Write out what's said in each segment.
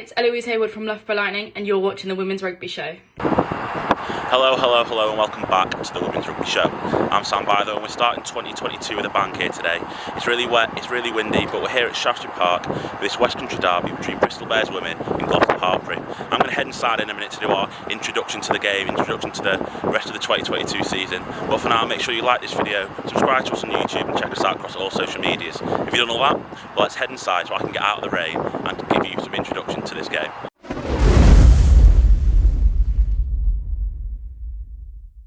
it's Eloise Hayward from Loughborough Lightning and you're watching the Women's Rugby Show. Hello, hello, hello and welcome back to the Women's Rugby Show. I'm Sam Bytho and we're starting 2022 with a bang here today. It's really wet, it's really windy, but we're here at Shaftesbury Park for this West Country derby between Bristol Bears women and Gloucester-Hartpury. I'm going to head inside in a minute to do our introduction to the game, introduction to the rest of the 2022 season. But for now, make sure you like this video, subscribe to us on YouTube and check us out across all social medias. If you've done all that, well, let's head inside so I can get out of the rain and give you some introduction to this game.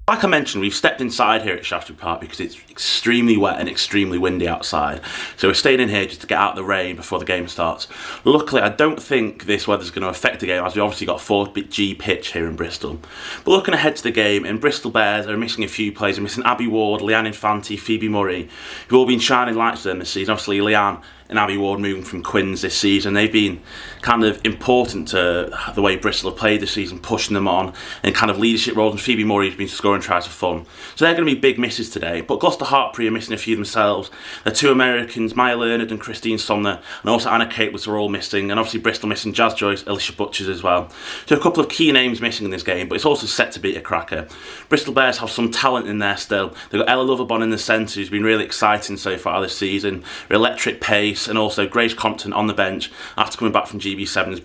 Like I mentioned, we've stepped inside here at Shaftesbury Park because it's extremely wet and extremely windy outside. So we're staying in here just to get out of the rain before the game starts. Luckily, I don't think this weather's going to affect the game as we obviously got a 4G pitch here in Bristol. But looking ahead to the game, and Bristol Bears are missing a few players. They're missing Abby Ward, Leanne Infante, Phoebe Murray, who've all been shining lights for them this season. Obviously, Leanne and Abby Ward moving from Quins this season. They've been kind of important to the way Bristol have played this season, pushing them on and kind of leadership roles, and Phoebe Murray has been scoring tries for fun. So they're going to be big misses today. But Gloucester-Hartpury are missing a few themselves. The two Americans, Maya Leonard and Christine Somner, and also Anna Caitlis are all missing, and obviously Bristol missing Jazz Joyce, Alicia Butchers as well. So a couple of key names missing in this game, but it's also set to be a cracker. Bristol Bears have some talent in there still. They've got Ella Loverbon in the centre, who's been really exciting so far this season. Her electric pace, and also Grace Compton on the bench after coming back from England 7's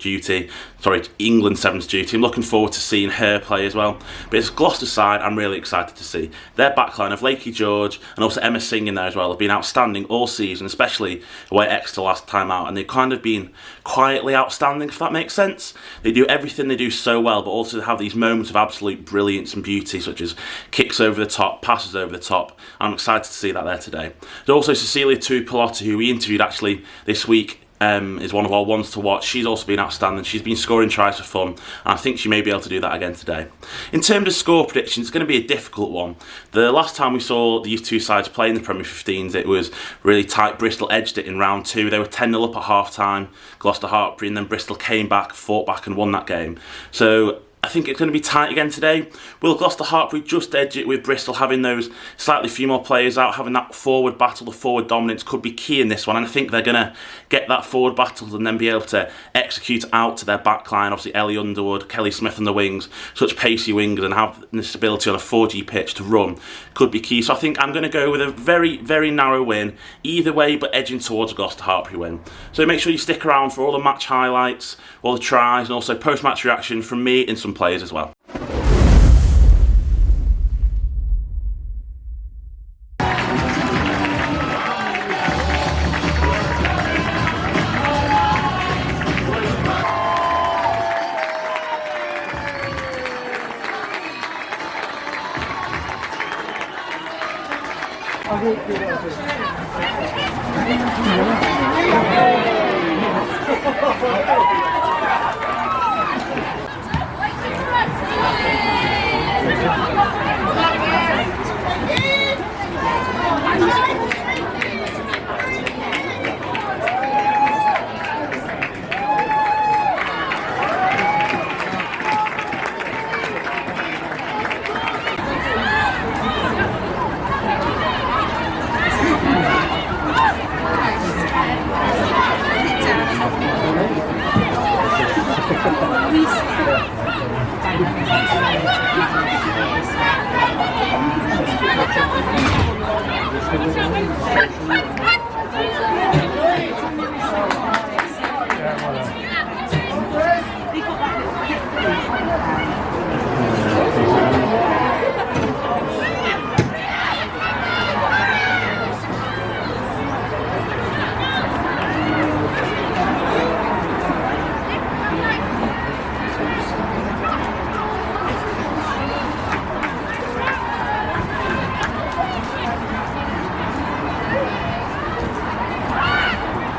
duty. I'm looking forward to seeing her play as well. But it's Gloucester side I'm really excited to see. Their backline of Lakey George and also Emma Singh in there as well have been outstanding all season, especially away at Exeter last time out, and they've kind of been quietly outstanding, if that makes sense. They do everything they do so well, but also have these moments of absolute brilliance and beauty, such as kicks over the top, passes over the top. I'm excited to see that there today. There's also Cecilia Tuipulotu, who we interviewed actually this week, is one of our ones to watch. She's also been outstanding. She's been scoring tries for fun, and I think she may be able to do that again today. In terms of score predictions, it's going to be a difficult one. The last time we saw these two sides play in the Premier 15s, it was really tight. Bristol edged it in round 2. They were 10-0 up at half-time, Gloucester-Hartpury, and then Bristol came back, fought back and won that game. So I think it's going to be tight again today. Will Gloucester-Hartpury just edge it with Bristol having those slightly few more players out, having that forward battle, the forward dominance could be key in this one, and I think they're going to get that forward battle and then be able to execute out to their back line. Obviously Ellie Underwood, Kelly Smith on the wings, such pacey wingers, and have the stability on a 4G pitch to run could be key. So I think I'm going to go with a very, very narrow win either way, but edging towards a Gloucester-Hartpury win. So make sure you stick around for all the match highlights, all the tries, and also post-match reaction from me and some players as well.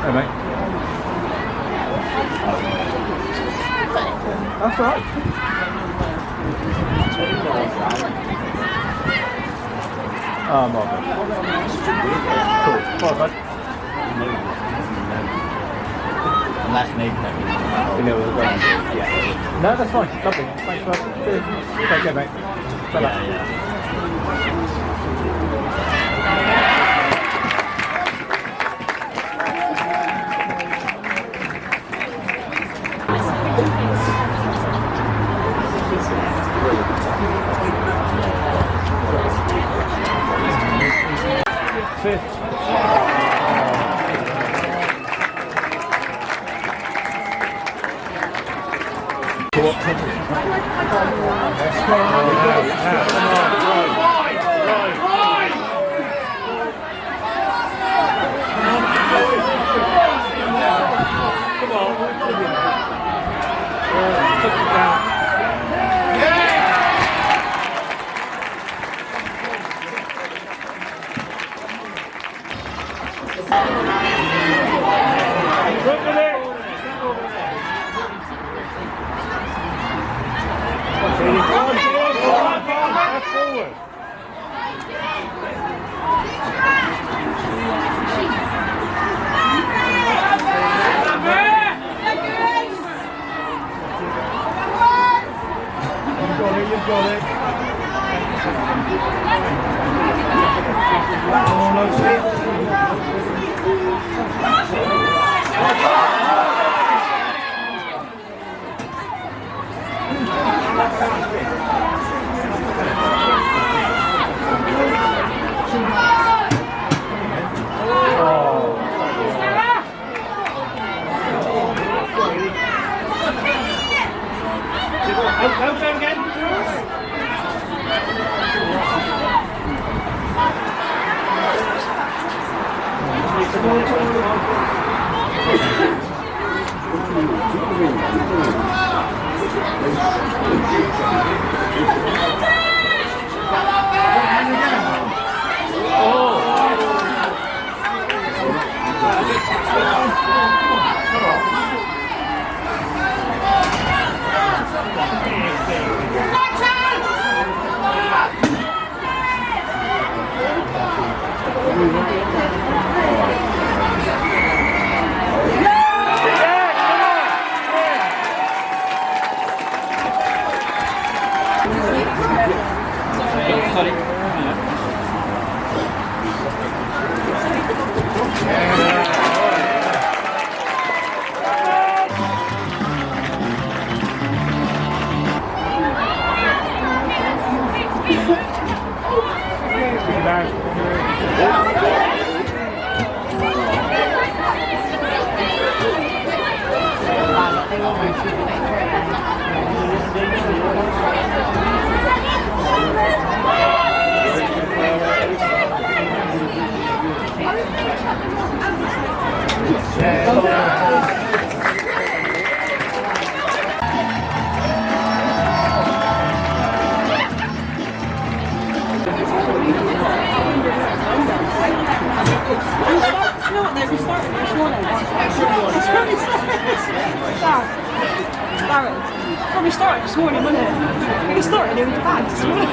Hey, mate. That's all right. Oh, Marvin. Cool. Well, bud. And that's me. You know where we're going. Yeah. No, that's fine. Lovely. Thanks, bud. Cheers. Take care, mate. Bye-bye. Yeah. Probably started this morning, wouldn't it? We started in the bags this morning.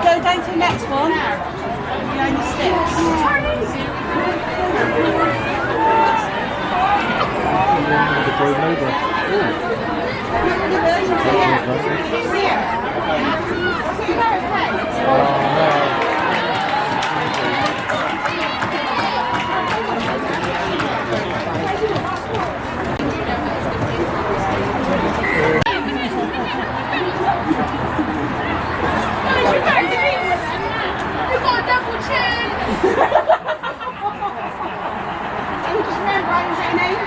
Go down to the next one. Behind the steps. You got a double chin! Just remember, I was your name.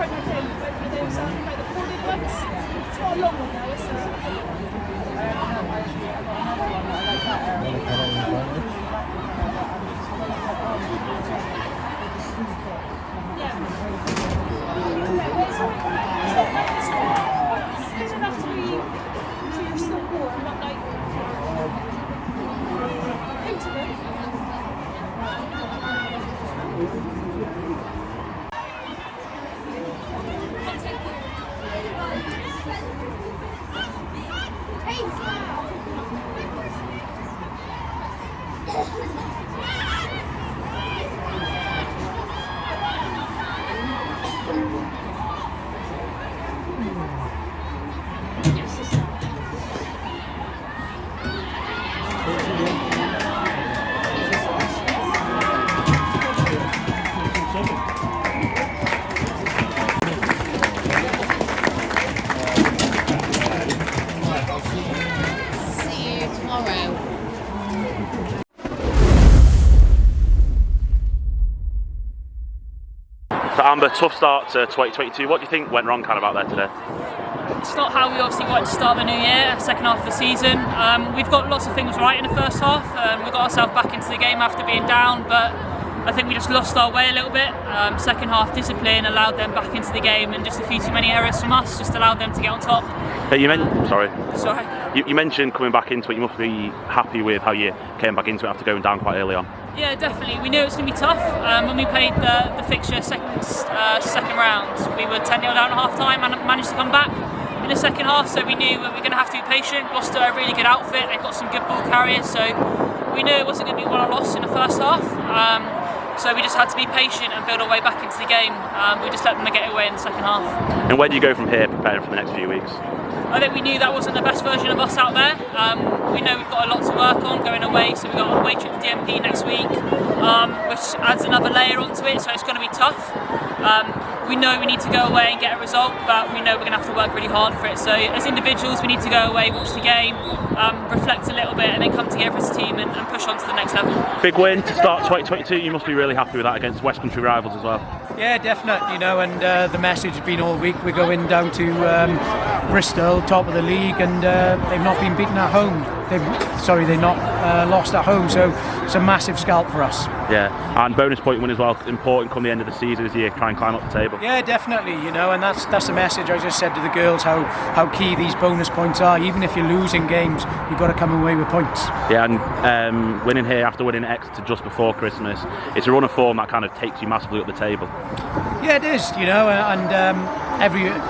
pregnant in, but those like the corded ones. It's not a long one though, is it? It doesn't have to be so you're still warm, not like into it. See you tomorrow. So Amber, tough start to 2022. What do you think went wrong kind of out there today? It's not how we obviously wanted to start the new year, second half of the season. We've got lots of things right in the first half. We got ourselves back into the game after being down, but I think we just lost our way a little bit. Second half discipline allowed them back into the game, and just a few too many errors from us just allowed them to get on top. You mentioned coming back into it. You must be happy with how you came back into it after going down quite early on. Yeah, definitely. We knew it was going to be tough. When we played the fixture second round, we were 10-0 down at half time and managed to come back in the second half, so we knew we were going to have to be patient. Gloucester are a really good outfit, they've got some good ball carriers, so we knew it wasn't going to be one loss in the first half. So we just had to be patient and build our way back into the game. We just let them get away in the second half. And where do you go from here preparing for the next few weeks? I think we knew that wasn't the best version of us out there. We know we've got a lot to work on going away, so we've got a away trip to the MP next week, which adds another layer onto it, so it's going to be tough. We know we need to go away and get a result, but we know we're going to have to work really hard for it. So as individuals, we need to go away, watch the game, reflect a little bit, and then come together as a team and push on to the next level. Big win to start 2022. You must be really happy with that against West Country rivals as well. Yeah, definitely. You know, and the message has been all week. We're going down to Bristol, top of the league, and they've not been beaten at home. They've not lost at home, so it's a massive scalp for us. Yeah, and bonus point win as well, important come the end of the season as you try and climb up the table. Yeah, definitely, you know, and that's the message I just said to the girls, how key these bonus points are. Even if you're losing games, you've got to come away with points. Yeah, and winning here after winning Exeter just before Christmas, it's a run of form that kind of takes you massively up the table. Yeah, it is, you know, and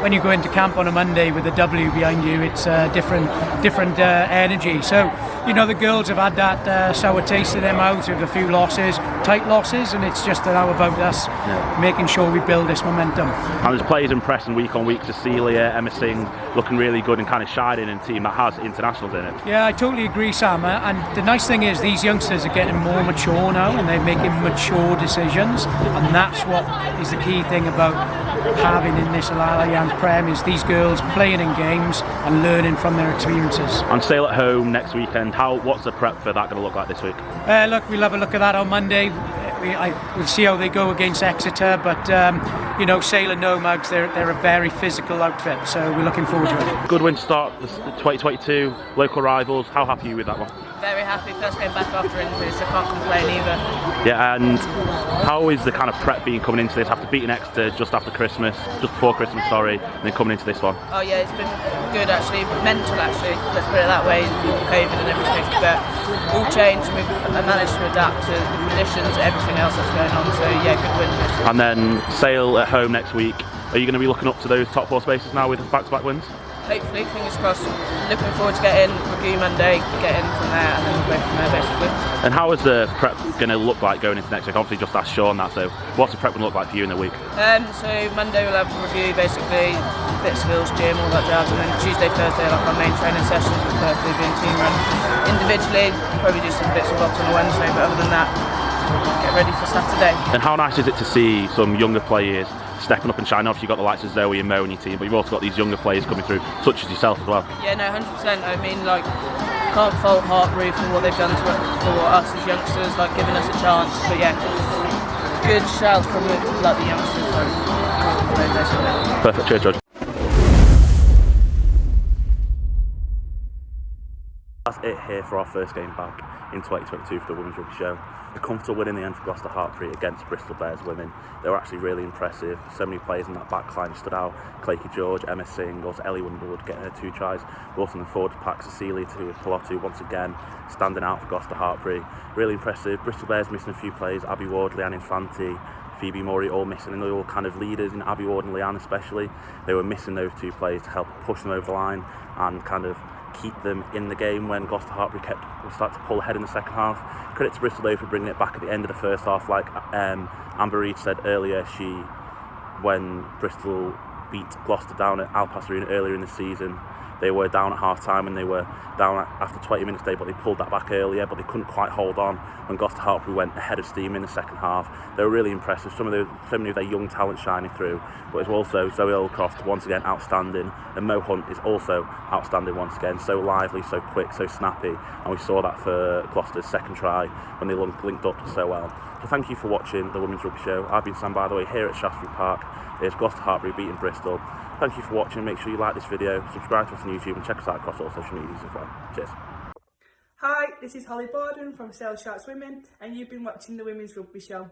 when you go into camp on a Monday with a W behind you, it's different energy. So, you know, the girls have had that sour taste in their mouths with a few losses, tight losses, and it's just now about us making sure we build this momentum. And there's players impressing week on week. Cecilia, Emma Singh looking really good and kind of shining in a team that has internationals in it. Yeah, I totally agree, Sam. And the nice thing is these youngsters are getting more mature now and they're making mature decisions, and that's what is the key thing about having in this Allianz Prem is these girls playing in games and learning from their experiences. And Sale at home next weekend. What's the prep for that going to look like this week? Look, we'll have a look at that on Monday. We'll see how they go against Exeter, but you know, Sale and Nomads, they're a very physical outfit, so we're looking forward to it. Good win to start the 2022, local rivals. How happy are you with that one? Very happy, first game back after injury, so can't complain either. Yeah, and how is the kind of prep being coming into this after beating Exeter just before Christmas, and then coming into this one? Oh yeah, it's been good actually, mental actually, let's put it that way, COVID and everything, but all changed and we've managed to adapt to the conditions, everything else that's going on, so yeah, good win. And then Sale at home next week. Are you going to be looking up to those top 4 spaces now with back-to-back wins? Hopefully, fingers crossed. Looking forward to getting review Monday, get in from there, and then we'll go from there basically. And how is the prep going to look like going into next week? Obviously just asked Sean that, so what's the prep going to look like for you in the week? So Monday we'll have a review basically, bit of skills, gym, all that jazz, and then Tuesday, Thursday like our main training sessions, with Thursday being team run. Individually, probably do some bits and bobs on a Wednesday, but other than that, get ready for Saturday. And how nice is it to see some younger players stepping up and shining? Obviously you've got the likes of Zoe and Mo in your team, but you've also got these younger players coming through, such as yourself as well. Yeah, no, 100%. I mean, like, can't fault Hartpury for what they've done for us as youngsters, like giving us a chance. But yeah, good shouts from like the youngsters. Perfect. Cheers, George. That's it here for our first game back in 2022 for the Women's Rugby Show. A comfortable win in the end for Gloucester-Hartpury against Bristol Bears women. They were actually really impressive. So many players in that back line stood out. Claky George, Emma Singh, also Ellie Underwood getting her 2 tries. Also in the forward pack, Cecilia to Pilotu once again standing out for Gloucester-Hartpury. Really impressive. Bristol Bears missing a few players. Abby Ward, Leanne Infanti, Phoebe Murray all missing, and they're all kind of leaders in Abby Ward and Leanne especially. They were missing those 2 players to help push them over the line and kind of keep them in the game when Gloucester-Hartpury started to pull ahead in the second half. Credit to Bristol though for bringing it back at the end of the first half. Like Amber Reid said earlier, when Bristol beat Gloucester down at Alpas Arena earlier in the season, they were down at half time and they were down after 20 minutes there, but they pulled that back earlier, but they couldn't quite hold on when Gloucester-Hartpury went ahead of steam in the second half. They were really impressive. So many of their young talent shining through, but it's also Zoe Oldcroft once again outstanding, and Mo Hunt is also outstanding once again. So lively, so quick, so snappy, and we saw that for Gloucester's second try when they linked up so well. So thank you for watching the Women's Rugby Show. I've been Sam, by the way, here at Shaftesbury Park. It's Gloucester-Hartpury beating Bristol. Thank you for watching. Make sure you like this video, subscribe to us on YouTube, and check us out across all social medias as well. Cheers. Hi, this is Holly Borden from Sale Sharks Women, and you've been watching the Women's Rugby Show.